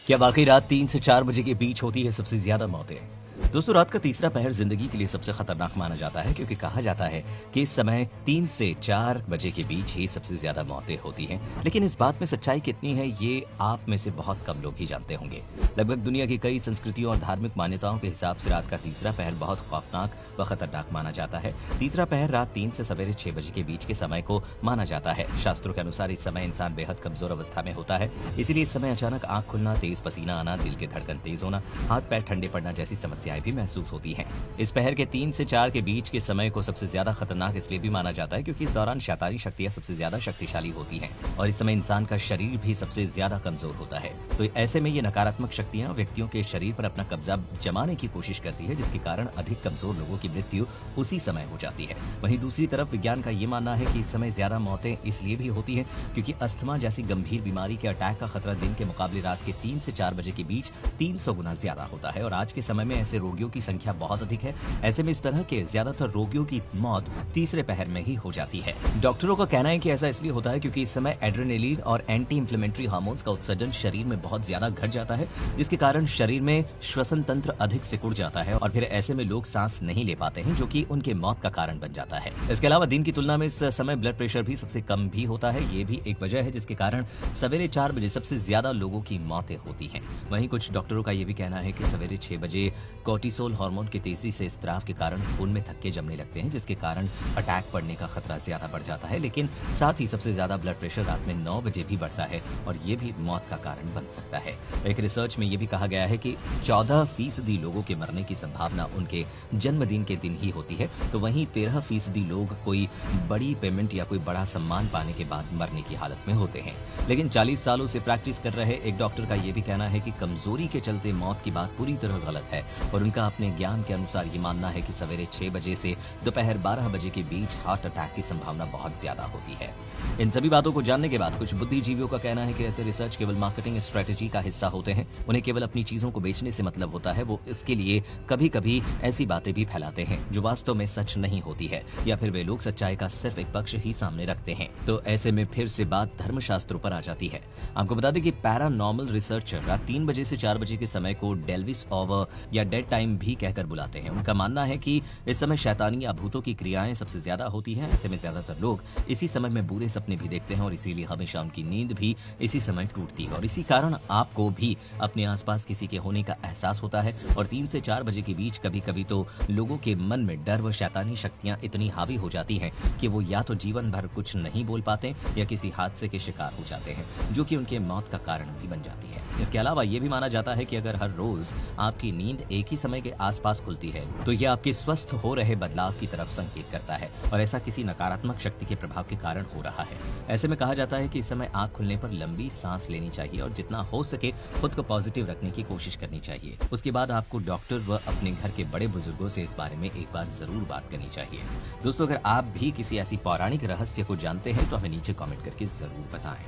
क्या वाकई रात 3 से 4 बजे के बीच होती है सबसे ज्यादा मौतें? दोस्तों, रात का तीसरा पहर जिंदगी के लिए सबसे खतरनाक माना जाता है क्योंकि कहा जाता है कि इस समय 3 से 4 बजे के बीच ही सबसे ज्यादा मौतें होती हैं। लेकिन इस बात में सच्चाई कितनी है ये आप में से बहुत कम लोग ही जानते होंगे। लगभग दुनिया की कई संस्कृतियों और धार्मिक मान्यताओं के हिसाब से रात का तीसरा पहर बहुत खौफनाक व खतरनाक माना जाता है। तीसरा पहर रात 3 से सवेरे 6 बजे के बीच के समय को माना जाता है। शास्त्रों के अनुसार इस समय इंसान बेहद कमजोर अवस्था में होता है, इसीलिए इस समय अचानक आंख खुलना, तेज पसीना आना, दिल की धड़कन तेज होना, हाथ पैर ठंडे पड़ना जैसी समस्याएं भी महसूस होती हैं। इस पहर के 3 से 4 के बीच के समय को सबसे ज्यादा खतरनाक इसलिए भी माना जाता है क्योंकि इस दौरान शैतानी शक्तियां सबसे ज्यादा शक्तिशाली होती हैं और इस समय इंसान का शरीर भी सबसे ज्यादा कमजोर होता है। तो ऐसे में ये नकारात्मक शक्तियां व्यक्तियों के शरीर पर अपना कब्जा जमाने की कोशिश करती है, जिसके कारण अधिक कमजोर लोगों की मृत्यु उसी समय हो जाती है। वहीं दूसरी तरफ विज्ञान का ये मानना है कि इस समय ज्यादा मौतें इसलिए भी होती हैं क्योंकि अस्थमा जैसी गंभीर बीमारी के अटैक का खतरा दिन के मुकाबले रात के 3 से 4 बजे के बीच 300 गुना ज्यादा होता है और आज के समय में ऐसे रोगियों की संख्या बहुत अधिक है। ऐसे में इस तरह के ज्यादातर रोगियों की मौत तीसरे पहर में ही हो जाती है। डॉक्टरों का कहना है कि ऐसा इसलिए होता है क्योंकि इस समय एड्रेनलिन और एंटी इंफ्लेमेटरी हार्मोन्स का उत्सर्जन शरीर में बहुत ज्यादा घट जाता है, जिसके कारण शरीर में श्वसन तंत्र अधिक सिकुड़ जाता है और फिर ऐसे में लोग सांस नहीं ले पाते हैं, जो कि उनके मौत का कारण बन जाता है। इसके अलावा दिन की तुलना में इस समय ब्लड प्रेशर भी सबसे कम भी होता है। ये भी एक वजह है जिसके कारण सवेरे 4 बजे सबसे ज्यादा लोगों की मौतें होती हैं। वहीं कुछ डॉक्टरों का ये भी कहना है कि सवेरे 6 बजे कोर्टिसोल हार्मोन की तेजी से स्त्राव के कारण खून में थक्के जमने लगते हैं, जिसके कारण अटैक पड़ने का खतरा ज्यादा बढ़ जाता है। लेकिन साथ ही सबसे ज्यादा ब्लड प्रेशर रात में 9 बजे भी बढ़ता है और ये भी मौत का कारण बन सकता है। एक रिसर्च में ये भी कहा गया है कि 14% लोगों के मरने की संभावना उनके जन्मदिन के दिन ही होती है, तो वहीं 13% लोग कोई बड़ी पेमेंट या कोई बड़ा सम्मान पाने के बाद मरने की हालत में होते हैं। लेकिन 40 सालों से प्रैक्टिस कर रहे एक डॉक्टर का ये भी कहना है कि कमजोरी के चलते मौत की बात पूरी तरह गलत है और उनका अपने ज्ञान के अनुसार ये मानना है कि सवेरे 6 बजे से दोपहर 12 बजे के बीच हार्ट अटैक की संभावना बहुत ज्यादा होती है। इन सभी बातों को जानने के बाद कुछ बुद्धिजीवियों का कहना है कि ऐसे रिसर्च केवल मार्केटिंग स्ट्रेटेजी का हिस्सा होते हैं। उन्हें केवल अपनी चीजों को बेचने से मतलब होता है। वो इसके लिए कभी कभी ऐसी बातें भी फैलाते हैं जो वास्तव में सच नहीं होती है, या फिर वे लोग सच्चाई का सिर्फ एक पक्ष ही सामने रखते हैं। तो ऐसे में फिर से बात धर्मशास्त्रों पर आ जाती है। आपको बता दें कि पैरानॉर्मल रिसर्चर रात 3 बजे से 4 बजे के समय को डेल्विस ऑवर या डेड टाइम भी कहकर बुलाते हैं। उनका मानना है कि इस समय शैतानी या भूतों की क्रियाएं सबसे ज्यादा होती हैं। ऐसे में ज्यादातर लोग इसी समय में बुरे सपने भी देखते हैं और इसीलिए हमेशा उनकी नींद भी इसी समय टूटती है और इसी कारण आपको भी अपने आसपास किसी के होने का एहसास होता है। और 3 से 4 बजे के बीच कभी कभी तो लोगों के मन में डर व शैतानी शक्तियां इतनी हावी हो जाती हैं कि वो या तो जीवन भर कुछ नहीं बोल पाते या किसी हादसे के शिकार हो जाते हैं, जो कि उनके मौत का कारण भी बन जाती है। इसके अलावा ये भी माना जाता है कि अगर हर रोज आपकी नींद एक ही समय के आसपास खुलती है तो यह आपके स्वस्थ हो रहे बदलाव की तरफ संकेत करता है और ऐसा किसी नकारात्मक शक्ति के प्रभाव के कारण हो रहा है। ऐसे में कहा जाता है कि इस समय आंख खुलने पर लंबी सांस लेनी चाहिए और जितना हो सके खुद को पॉजिटिव रखने की कोशिश करनी चाहिए। उसके बाद आपको डॉक्टर व अपने घर के बड़े बुजुर्गों से इस बारे में एक बार जरूर बात करनी चाहिए। दोस्तों, अगर आप भी किसी ऐसी पौराणिक रहस्य को जानते हैं तो हमें नीचे कमेंट करके जरूर बताएं।